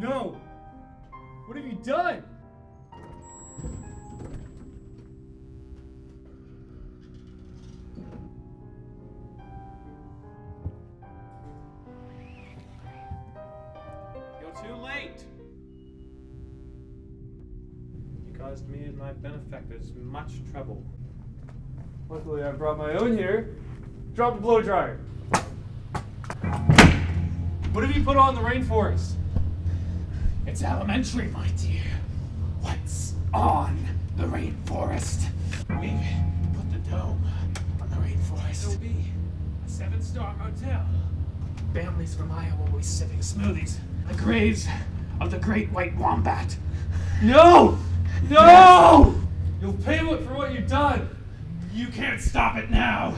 No! What have you done? You're too late! You caused me and my benefactors much trouble. Luckily, I brought my own here. Drop a blow dryer. What have you put on the rainforest? It's elementary, my dear. What's on the rainforest? We've put the dome on the rainforest. It'll be a 7-star motel. Families from Iowa will be sipping smoothies. The graves of the great white wombat. No! No! You'll pay for what you've done! You can't stop it now.